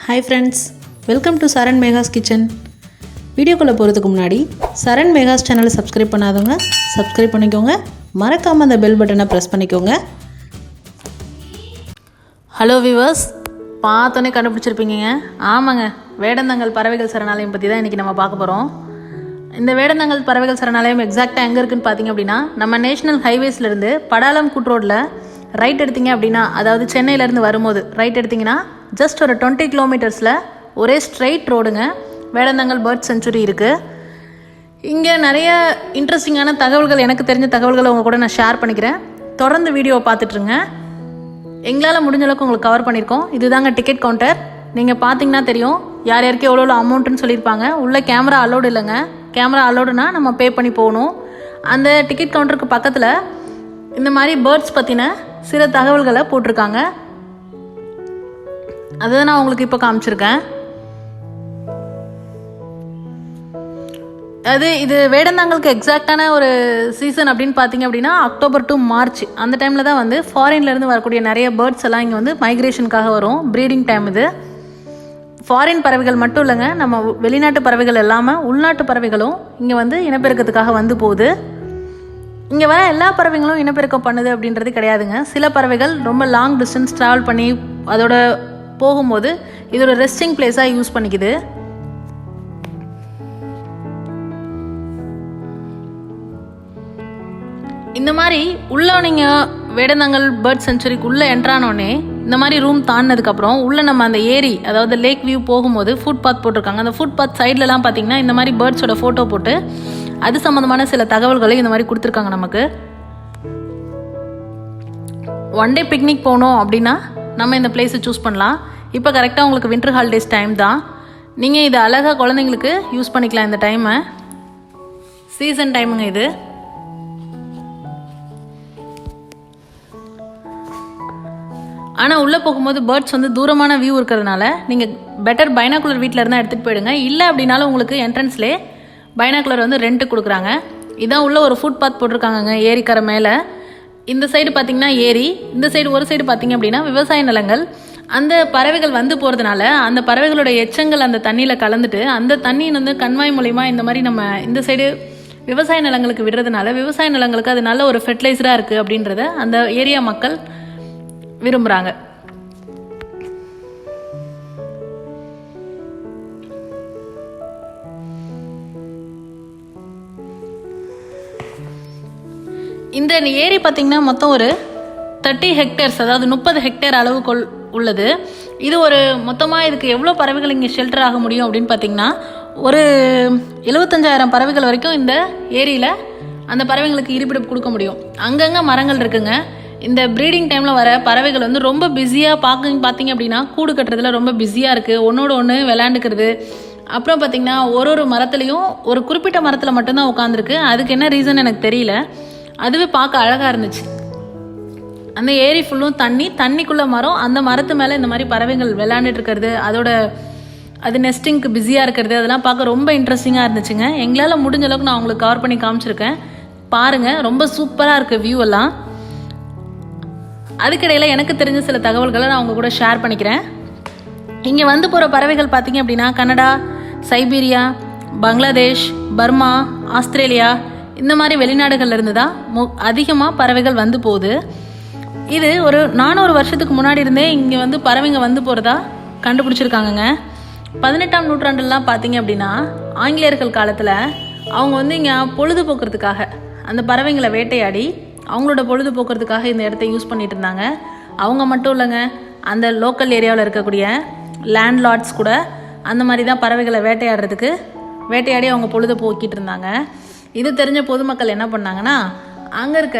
Hi friends, welcome to Saran Mega's Kitchen. வீடியோக்குள்ள போறதுக்கு முன்னாடி சரண் மேகாஸ் சேனலை சப்ஸ்கிரைப் பண்ணாதவங்க சப்ஸ்கிரைப் பண்ணிக்கோங்க. மறக்காம அந்த பெல் பட்டனை பிரஸ் பண்ணிக்கோங்க. ஹலோ வியூவர்ஸ், பார்த்தோன்னே கண்டுபிடிச்சிருப்பீங்க. ஆமாங்க, வேடந்தாங்கல் பறவைகள் சரணாலயம் பற்றி தான் இன்றைக்கி நம்ம பார்க்க போகிறோம். இந்த வேடந்தாங்கல் பறவைகள் சரணாலயம் எக்ஸாக்டாக எங்கே இருக்குதுன்னு பார்த்தீங்க அப்படின்னா, நம்ம நேஷனல் ஹைவேஸ்லேருந்து படாலம் கூட் ரோட்டில் ரைட் எடுத்தீங்க அப்படின்னா, அதாவது சென்னையிலேருந்து வரும்போது ரைட் எடுத்திங்கன்னா ஜஸ்ட் ஒரு 20 கிலோமீட்டர்ஸில் ஒரே ஸ்ட்ரெயிட் ரோடுங்க வேடந்தாங்கல் பேர்ட் சென்ச்சுரி இருக்குது. இங்கே நிறைய இன்ட்ரெஸ்டிங்கான தகவல்கள், எனக்கு தெரிஞ்ச தகவல்களை உங்கள் கூட நான் ஷேர் பண்ணிக்கிறேன். தொடர்ந்து வீடியோவை பார்த்துட்ருங்க. எங்களால் முடிஞ்ச அளவுக்கு உங்களுக்கு கவர் பண்ணியிருக்கோம். இதுதாங்க டிக்கெட் கவுண்டர். நீங்கள் பார்த்தீங்கன்னா தெரியும் யார் யாருக்கு எவ்வளோ அமௌண்ட்டுன்னு சொல்லியிருப்பாங்க. உள்ளே கேமரா அலோடு இல்லைங்க. கேமரா அலோடுனா நம்ம பே பண்ணி போகணும். அந்த டிக்கெட் கவுண்டருக்கு பக்கத்தில் இந்த மாதிரி பேர்ட்ஸ் பற்றின சில தகவல்களை போட்டிருக்காங்க. அதை நான் உங்களுக்கு இப்போ காமிச்சிருக்கேன். இது வேடந்தாங்கலுக்கு எக்ஸாக்டான ஒரு சீசன் அப்படின்னு பார்த்தீங்க அப்படின்னா அக்டோபர் டு மார்ச். அந்த டைமில் தான் வந்து ஃபாரின்லேருந்து வரக்கூடிய நிறைய பேர்ட்ஸ் எல்லாம் இங்கே வந்து மைக்ரேஷனுக்காக வரும். ப்ரீடிங் டைம் இது. ஃபாரின் பறவைகள் மட்டும் இல்லைங்க, நம்ம வெளிநாட்டு பறவைகள் இல்லாமல் உள்நாட்டு பறவைகளும் இங்கே வந்து இனப்பெருக்கத்துக்காக வந்து போகுது. இங்கே வர எல்லா பறவைகளும் இனப்பெருக்கம் பண்ணுது அப்படின்றது கிடையாதுங்க. சில பறவைகள் ரொம்ப லாங் டிஸ்டன்ஸ் ட்ராவல் பண்ணி அதோட போகும்போது இதோட ரெஸ்டிங் பிளேஸாக யூஸ் பண்ணிக்குது. இந்த மாதிரி உள்ள நீங்கள் வேடந்தாங்கல் பேர்ட் சென்ச்சுரிக்கு உள்ளே என்ட்ரானோடனே இந்த மாதிரி ரூம் தாண்டினதுக்கப்புறம் உள்ளே நம்ம அந்த ஏரி, அதாவது லேக் வியூ போகும்போது ஃபுட் பாத் போட்டிருக்காங்க. அந்த ஃபுட் பாத் சைட்லலாம் பார்த்தீங்கன்னா இந்த மாதிரி பேர்ட்ஸோட ஃபோட்டோ போட்டு அது சம்மந்தமான சில தகவல்களை இந்த மாதிரி கொடுத்துருக்காங்க நமக்கு. ஒன் டே பிக்னிக் போகணும் அப்படின்னா நம்ம இந்த பிளேஸை சூஸ் பண்ணலாம். இப்போ கரெக்டாக உங்களுக்கு வின்டர் ஹாலிடேஸ் டைம் தான். நீங்கள் இதை அழகாக குழந்தைங்களுக்கு யூஸ் பண்ணிக்கலாம். இந்த டைமை சீசன் டைமுங்க இது. ஆனால் உள்ளே போகும்போது பேர்ட்ஸ் வந்து தூரமான வியூ இருக்கிறதுனால நீங்கள் பெட்டர் பைனாகுலர் வீட்டில் இருந்தால் எடுத்துகிட்டு போயிடுங்க. இல்லை அப்படின்னாலும் உங்களுக்கு என்ட்ரன்ஸ்லேயே பைனாகுலர் வந்து ரெண்ட்டு கொடுக்குறாங்க. இதான் உள்ள ஒரு ஃபுட் பாத் போட்டிருக்காங்கங்க ஏரிக்கரை மேலே. இந்த சைடு பார்த்திங்கன்னா ஏரி, இந்த சைடு ஒரு சைடு பார்த்திங்க அப்படின்னா விவசாய நிலங்கள். அந்த பறவைகள் வந்து போகிறதுனால அந்த பறவைகளோட எச்சங்கள் அந்த தண்ணியில் கலந்துட்டு அந்த தண்ணி வந்து கண்மாய் மூலிமா இந்த மாதிரி நம்ம இந்த சைடு விவசாய நிலங்களுக்கு விடுறதுனால விவசாய நிலங்களுக்கு அது நல்ல ஒரு ஃபெர்டிலைசராக இருக்குது அப்படின்றத அந்த ஏரியா மக்கள் விரும்புகிறாங்க. இந்த ஏரி பார்த்திங்கன்னா மொத்தம் ஒரு 30 ஹெக்டேர்ஸ், அதாவது 30 ஹெக்டேர் அளவுக்குள் உள்ளது. இது ஒரு மொத்தமாக இதுக்கு எவ்வளோ பறவைகள் இங்கே ஷெல்டர் ஆக முடியும் அப்படின்னு பார்த்திங்கன்னா ஒரு 75,000 பறவைகள் வரைக்கும் இந்த ஏரியில் அந்த பறவைங்களுக்கு இருப்பிடம் கொடுக்க முடியும். அங்கங்கே மரங்கள் இருக்குங்க. இந்த ப்ரீடிங் டைமில் வர பறவைகள் வந்து ரொம்ப பிஸியாக பார்த்தீங்க அப்படின்னா கூடு கட்டுறதுல ரொம்ப பிஸியாக இருக்குது. ஒன்றோட ஒன்று விளையாண்டுக்கிறது. அப்புறம் பார்த்திங்கன்னா ஒரு மரத்துலேயும் ஒரு குறிப்பிட்ட மரத்தில் மட்டும்தான் உட்காந்துருக்கு. அதுக்கு என்ன ரீசன் எனக்கு தெரியல. அதுவே பார்க்க அழகாக இருந்துச்சு. அந்த ஏரி ஃபுல்லும் தண்ணிக்குள்ளே மரம், அந்த மரத்து மேலே இந்த மாதிரி பறவைகள் விளையாண்டுட்டு இருக்கிறது, அது நெஸ்டிங்க்கு பிஸியாக இருக்கிறது, அதெல்லாம் பார்க்க ரொம்ப இன்ட்ரெஸ்டிங்காக இருந்துச்சுங்க. எங்களால் முடிஞ்ச அளவுக்கு நான் உங்களுக்கு கவர் பண்ணி காமிச்சிருக்கேன். பாருங்கள், ரொம்ப சூப்பராக இருக்குது வியூ எல்லாம். அதுக்கிடையில் எனக்கு தெரிஞ்ச சில தகவல்களை நான் உங்கள் கூட ஷேர் பண்ணிக்கிறேன். இங்கே வந்து போகிற பறவைகள் பார்த்திங்க அப்படின்னா Canada, Siberia, Bangladesh, Burma, Australia இந்த மாதிரி வெளிநாடுகள்லேருந்து தான் அதிகமாக பறவைகள் வந்து போகுது. இது ஒரு 400 வருஷத்துக்கு முன்னாடி இருந்தே இங்கே வந்து பறவைங்க வந்து போகிறதா கண்டுபிடிச்சிருக்காங்கங்க. 18ஆம் நூற்றாண்டுலாம் பார்த்திங்க அப்படின்னா ஆங்கிலேயர்கள் காலத்தில் அவங்க வந்து இங்கே பொழுதுபோக்குறதுக்காக அந்த பறவைங்களை வேட்டையாடி அவங்களோட பொழுதுபோக்குறதுக்காக இந்த இடத்த யூஸ் பண்ணிட்டு இருந்தாங்க. அவங்க மட்டும் இல்லைங்க, அந்த லோக்கல் ஏரியாவில் இருக்கக்கூடிய லேண்ட் லார்ட்ஸ் கூட அந்த மாதிரி தான் பறவைகளை வேட்டையாடி அவங்க பொழுது போக்கிட்டு இருந்தாங்க. இது தெரிஞ்ச பொதுமக்கள் என்ன பண்ணாங்கன்னா அங்கே இருக்க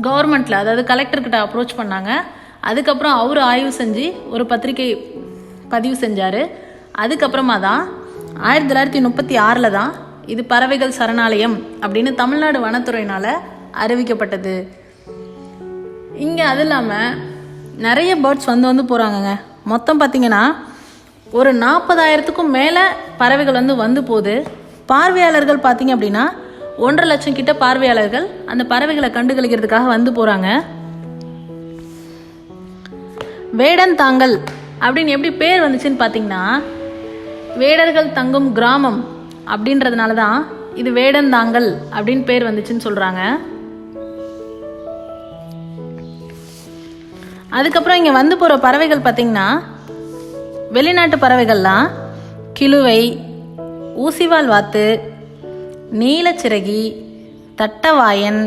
கவர்மெண்ட்டில், அதாவது கலெக்டர்கிட்ட அப்ரோச் பண்ணாங்க. அதுக்கப்புறம் அவர் ஆய்வு செஞ்சு ஒரு பத்திரிக்கை பதிவு செஞ்சார். அதுக்கப்புறமா தான் 1936 தான் இது பறவைகள் சரணாலயம் அப்படின்னு தமிழ்நாடு வனத்துறையினால் அறிவிக்கப்பட்டது. இங்கே அது இல்லாமல் நிறைய பேர்ட்ஸ் வந்து போகிறாங்கங்க. மொத்தம் பார்த்திங்கன்னா ஒரு 40,000க்கும் மேலே பறவைகள் வந்து போகுது. பார்வையாளர்கள் பார்த்திங்க அப்படின்னா 1.5 லட்சம் கிட்ட பார்வையாளர்கள் அந்த பறவைகளை கண்டுகளிக்கிறதுக்காக வந்து போகிறாங்க. வேடந்தாங்கல் அப்படின்னு எப்படி பேர் வந்துச்சுன்னு பார்த்தீங்கன்னா, வேடர்கள் தங்கும் கிராமம் அப்படின்றதுனால தான் இது வேடந்தாங்கல் அப்படின்னு பேர் வந்துச்சுன்னு சொல்கிறாங்க. அதுக்கப்புறம் இங்கே வந்து போகிற பறவைகள் பார்த்திங்கன்னா, வெளிநாட்டு பறவைகள்லாம் கிழுவை, ஊசிவால் வாத்து, நீலச்சிறகி, தட்டவாயன்,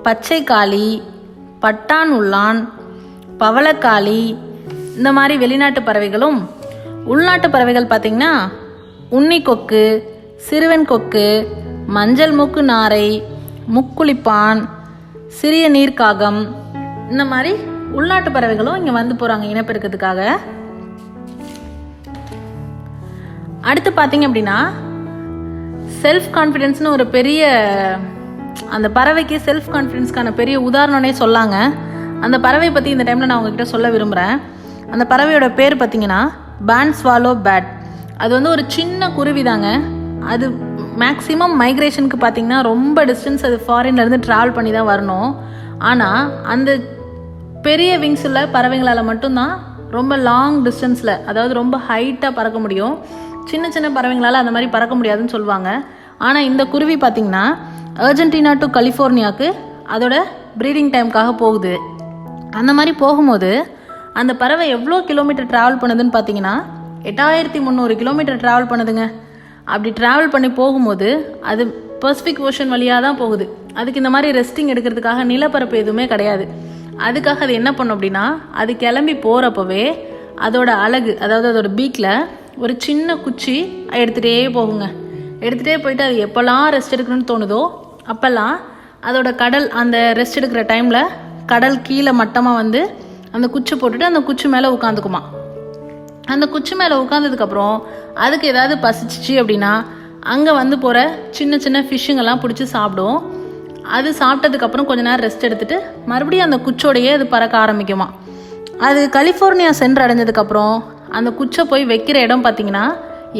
பச்சைக்காளி, பட்டான் உள்ளான், பவளக்காளி, இந்த மாதிரி வெளிநாட்டு பறவைகளும், உள்நாட்டு பறவைகள் பார்த்திங்கன்னா உன்னிக்கொக்கு, சிறுவன் கொக்கு, மஞ்சள் மூக்கு நாரை, முக்குளிப்பான், சிறிய நீர்க்காகம், இந்த மாதிரி உள்நாட்டு பறவைகளும் இங்கே வந்து போகிறாங்க இனப்பெருக்கத்துக்காக. அடுத்து பார்த்தீங்க அப்படின்னா, செல்ஃப் கான்ஃபிடென்ஸ்னு ஒரு பெரிய, அந்த பறவைக்கு செல்ஃப் கான்ஃபிடென்ஸ்க்கான பெரிய உதாரணனே சொல்லாங்க. அந்த பறவை பற்றி இந்த டைமில் நான் உங்ககிட்ட சொல்ல விரும்புகிறேன். அந்த பறவையோட பேர் பார்த்தீங்கன்னா பேண்ட் ஸ்வாலோ பேட். அது வந்து ஒரு சின்ன குருவி தாங்க. அது மேக்ஸிமம் மைக்ரேஷனுக்கு பார்த்திங்கன்னா ரொம்ப டிஸ்டன்ஸ் அது ஃபாரின்லேருந்து ட்ராவல் பண்ணி தான் வரணும். ஆனால் அந்த பெரிய விங்ஸ் உள்ள பறவைங்களால் மட்டும்தான் ரொம்ப லாங் டிஸ்டன்ஸில், அதாவது ரொம்ப ஹைட்டாக பறக்க முடியும். சின்ன சின்ன பறவைங்களால் அந்த மாதிரி பறக்க முடியாதுன்னு சொல்லுவாங்க. ஆனால் இந்த குருவி பார்த்திங்கன்னா அர்ஜென்டினா டு கலிஃபோர்னியாவுக்கு அதோட ப்ரீடிங் டைமுக்காக போகுது. அந்த மாதிரி போகும்போது அந்த பறவை எவ்வளோ கிலோமீட்டர் ட்ராவல் பண்ணுதுன்னு பார்த்தீங்கன்னா 8300 கிலோமீட்டர் ட்ராவல் பண்ணுதுங்க. அப்படி ட்ராவல் பண்ணி போகும்போது அது பசிபிக் ஓஷன் வழியாக தான் போகுது. அதுக்கு இந்த மாதிரி ரெஸ்டிங் எடுக்கிறதுக்காக நிலப்பரப்பு எதுவுமே கிடையாது. அதுக்காக அது என்ன பண்ணும் அப்படின்னா, அது கிளம்பி போகிறப்பவே அதோட அழகு, அதாவது அதோட பீக்கில் ஒரு சின்ன குச்சி எடுத்துகிட்டே போகுங்க. எடுத்துகிட்டே போயிட்டு அது எப்போல்லாம் ரெஸ்ட் எடுக்கணும்னு தோணுதோ அப்போல்லாம் அதோட கடல், அந்த ரெஸ்ட் எடுக்கிற டைமில் கடல் கீழே மட்டமாக வந்து அந்த குச்சி போட்டுட்டு அந்த குச்சி மேலே உட்காந்துக்குமா. அந்த குச்சி மேலே உட்காந்ததுக்கப்புறம் அதுக்கு ஏதாவது பசிச்சிச்சு அப்படின்னா அங்கே வந்து போகிற சின்ன சின்ன ஃபிஷ்ஷுங்கெல்லாம் பிடிச்சி சாப்பிடும். அது சாப்பிட்டதுக்கப்புறம் கொஞ்ச நேரம் ரெஸ்ட் எடுத்துகிட்டு மறுபடியும் அந்த குச்சோடையே அது பறக்க ஆரம்பிக்குமா. அது கலிஃபோர்னியா சென்றடைஞ்சதுக்கப்புறம் அந்த குச்சை போய் வைக்கிற இடம் பார்த்திங்கன்னா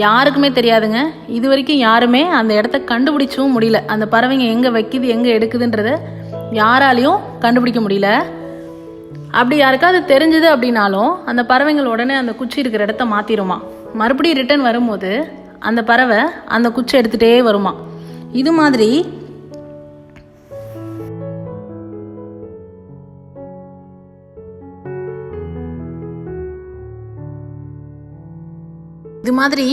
யாருக்குமே தெரியாதுங்க. இது வரைக்கும் யாருமே அந்த இடத்த கண்டுபிடிச்சவும் முடியல. அந்த பறவைங்க எங்கே வைக்குது எங்கே எடுக்குதுன்றத யாராலையும் கண்டுபிடிக்க முடியல. அப்படி யாருக்காவது தெரிஞ்சுது அப்படின்னாலும் அந்த பறவைங்கள் உடனே அந்த குச்சி இருக்கிற இடத்த மாற்றிடுமா. மறுபடியும் ரிட்டர்ன் வரும்போது அந்த பறவை அந்த குச்சை எடுத்துகிட்டே வருமா. இது மாதிரி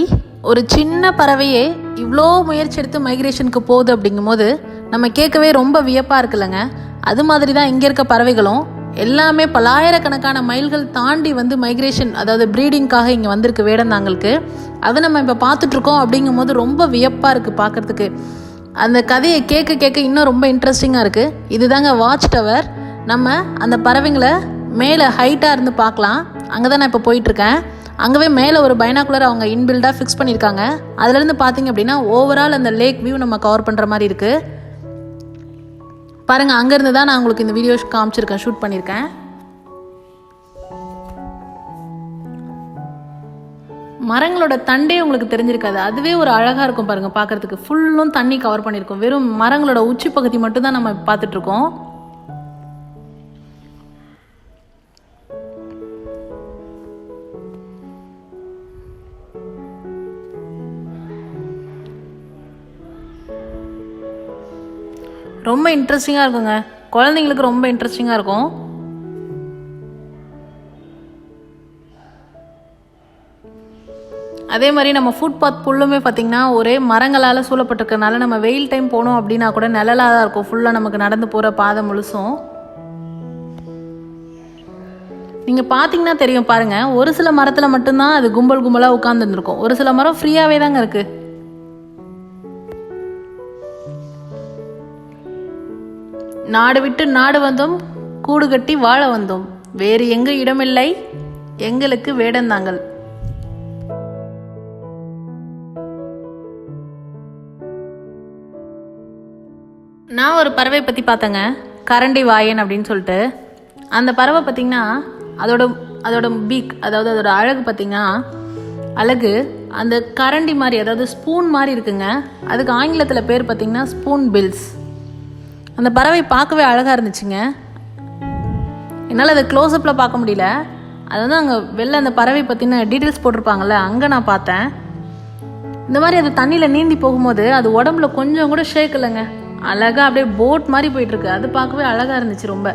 ஒரு சின்ன பறவையே இவ்வளோ முயற்சி எடுத்து மைக்ரேஷனுக்கு போகுது அப்படிங்கும்போது நம்ம கேட்கவே ரொம்ப வியப்பாக இருக்குல்லங்க. அது மாதிரி தான் இங்கே இருக்க பறவைகளும் எல்லாமே பல்லாயிரக்கணக்கான மைல்கள் தாண்டி வந்து மைக்ரேஷன், அதாவது ப்ரீடிங்காக இங்கே வந்திருக்கு வேடந்தாங்களுக்கு. அதை நம்ம இப்போ பார்த்துட்ருக்கோம் அப்படிங்கும்போது ரொம்ப வியப்பாக இருக்குது பார்க்குறதுக்கு. அந்த கதையை கேட்க கேட்க இன்னும் ரொம்ப இன்ட்ரெஸ்டிங்காக இருக்குது. இதுதாங்க வாட்ச் டவர். நம்ம அந்த பறவைங்களை மேலே ஹைட்டாக இருந்து பார்க்கலாம். அங்கே தான் நான் இப்போ போயிட்டுருக்கேன். அங்கேவே மேலே ஒரு பைனாக்குலர் அவங்க இன்பில்டாக ஃபிக்ஸ் பண்ணியிருக்காங்க. அதுலேருந்து பார்த்தீங்க அப்படின்னா ஓவரால் அந்த லேக் வியூ நம்ம கவர் பண்ணுற மாதிரி இருக்குது. பாருங்கள், அங்கேருந்து தான் நான் உங்களுக்கு இந்த வீடியோ காமிச்சிருக்கேன், ஷூட் பண்ணியிருக்கேன். மரங்களோட தண்டே உங்களுக்கு தெரிஞ்சிருக்காது, அதுவே ஒரு அழகாக இருக்கும் பாருங்கள் பார்க்குறதுக்கு. ஃபுல்லும் தண்ணி கவர் பண்ணியிருக்கோம். வெறும் மரங்களோட உச்சி பகுதி மட்டும் தான் நம்ம பார்த்துட்ருக்கோம். ரொம்ப இன்ட்ரெஸ்டிங்காக இருக்குங்க. குழந்தைங்களுக்கு ரொம்ப இன்ட்ரெஸ்டிங்காக இருக்கும். அதே மாதிரி நம்ம ஃபுட்பாத் புல்லுமே பார்த்திங்கன்னா ஒரே மரங்களால் சூழப்பட்டிருக்கனால நம்ம வெயில் டைம் போனோம் அப்படின்னா கூட நிழலாக தான் இருக்கும் ஃபுல்லாக நமக்கு நடந்து போகிற பாதை முழுசும். நீங்கள் பார்த்தீங்கன்னா தெரியும் பாருங்கள், ஒரு சில மரத்தில் மட்டும்தான் அது கும்பல் கும்பலாக உட்காந்துருந்துருக்கும். ஒரு சில மரம் ஃப்ரீயாகவே தாங்க இருக்குது. நாடு விட்டு நாடு வந்தோம், கூடு கட்டி வாழ வந்தோம், வேறு எங்க இடமில்லை எங்களுக்கு வேடந்தாங்கள். நான் ஒரு பறவை பற்றி பார்த்தேங்க, கரண்டி வாயன் அப்படின்னு சொல்லிட்டு. அந்த பறவை பார்த்திங்கன்னா அதோட பீக், அதாவது அதோட அழகு பார்த்திங்கன்னா அழகு அந்த கரண்டி மாதிரி, அதாவது ஸ்பூன் மாதிரி இருக்குங்க. அதுக்கு ஆங்கிலத்தில் பேர் பார்த்திங்கன்னா ஸ்பூன் பில்ஸ். அந்த பறவை பார்க்கவே அழகாக இருந்துச்சுங்க. என்னால் அதை க்ளோஸ்அப்பில் பார்க்க முடியல. அதாவது அங்கே வெளில அந்த பறவை பற்றின டீட்டெயில்ஸ் போட்டிருப்பாங்கள்ல, அங்கே நான் பார்த்தேன். இந்த மாதிரி அது தண்ணியில் நீந்தி போகும்போது அது உடம்புல கொஞ்சம் கூட ஷேக் இல்லைங்க, அழகாக அப்படியே போட் மாதிரி போயிட்டுருக்கு. அது பார்க்கவே அழகாக இருந்துச்சு ரொம்ப.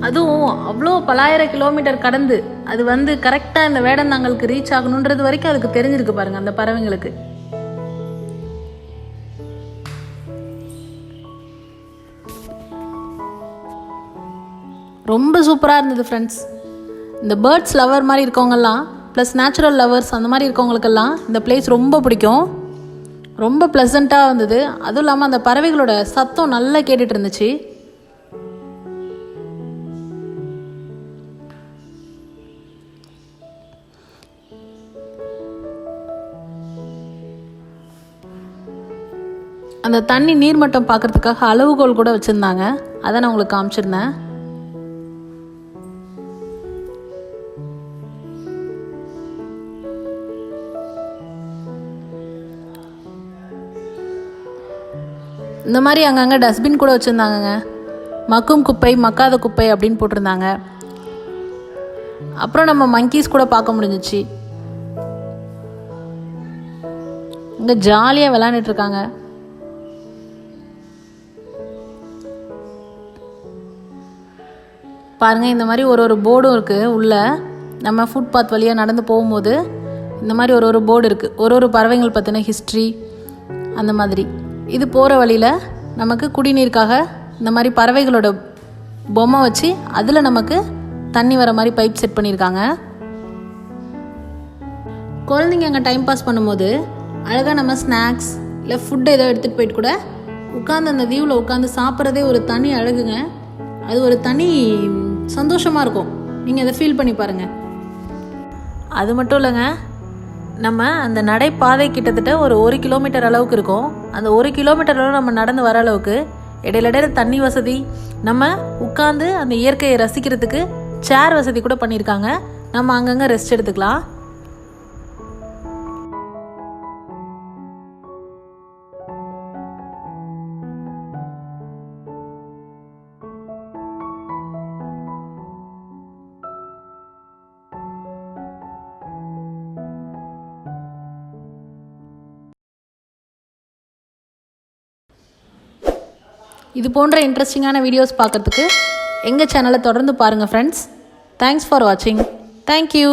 அதுவும் அவ்வளோ பலாயிரம் கிலோமீட்டர் கடந்து அது வந்து கரெக்டாக இந்த வேடந்தாங்கலுக்கு ரீச் ஆகணுன்றது வரைக்கும் அதுக்கு தெரிஞ்சிருக்கு பாருங்க அந்த பறவைங்களுக்கு. ரொம்ப சூப்பராக இருந்தது ஃப்ரெண்ட்ஸ். இந்த பேர்ட்ஸ் லவர் மாதிரி இருக்கவங்கெல்லாம் ப்ளஸ் நேச்சுரல் லவர்ஸ் அந்த மாதிரி இருக்கவங்களுக்கெல்லாம் இந்த பிளேஸ் ரொம்ப பிடிக்கும். ரொம்ப ப்ளசண்ட்டாக இருந்தது. அதுவும் இல்லாமல் அந்த பறவைகளோட சத்தம் நல்லா கேட்டுட்டு இருந்துச்சு. அந்த தண்ணி நீர்மட்டம் பார்க்குறதுக்காக அளவுகோல் கூட வச்சுருந்தாங்க, அதை நான் உங்களுக்கு காமிச்சிருந்தேன். இந்த மாதிரி அங்கங்கே டஸ்ட்பின் கூட வச்சுருந்தாங்கங்க. மக்கும் குப்பை மக்காத குப்பை அப்படின்னு போட்டிருந்தாங்க. அப்புறம் நம்ம மங்கீஸ் கூட பார்க்க முடிஞ்சிச்சு. இங்கே ஜாலியாக விளையாண்டுட்ருக்காங்க. பாருங்கள், இந்த மாதிரி ஒரு போர்டும் இருக்குது. உள்ளே நம்ம ஃபுட்பாத் வழியாக நடந்து போகும்போது இந்த மாதிரி ஒரு போர்டு இருக்குது. ஒரு பறவைகள் பற்றின ஹிஸ்ட்ரி அந்த மாதிரி. இது போகிற வழியில் நமக்கு குடிநீருக்காக இந்த மாதிரி பறவைகளோட பொம்மை வச்சு அதில் நமக்கு தண்ணி வர மாதிரி பைப் செட் பண்ணியிருக்காங்க. குழந்தைங்க அங்கே டைம் பாஸ் பண்ணும்போது அழகாக நம்ம ஸ்நாக்ஸ் இல்லை ஃபுட்டு ஏதோ எடுத்துகிட்டு போயிட்டு கூட உட்காந்து அந்த வியூவில் உட்காந்து சாப்பிட்றதே ஒரு தனி அழகுங்க. அது ஒரு தனி சந்தோஷமாக இருக்கும். நீங்கள் அதை ஃபீல் பண்ணி பாருங்கள். அது மட்டும் இல்லைங்க, நம்ம அந்த நடைபாதை கிட்டத்தட்ட ஒரு 1 கிலோமீட்டர் அளவுக்கு இருக்கும். அந்த 1 கிலோமீட்டர் அளவு நம்ம நடந்து வர அளவுக்கு இடையில தண்ணி வசதி, நம்ம உட்காந்து அந்த இயற்கையை ரசிக்கிறதுக்கு சேர் வசதி கூட பண்ணியிருக்காங்க. நம்ம அங்கங்கே ரெஸ்ட் எடுத்துக்கலாம். இது போன்ற இன்ட்ரெஸ்டிங்கான வீடியோஸ் பார்க்குறதுக்கு எங்கள் சேனலை தொடர்ந்து பாருங்கள் ஃப்ரெண்ட்ஸ். தேங்க்ஸ் ஃபார் வாட்சிங். தேங்க்யூ.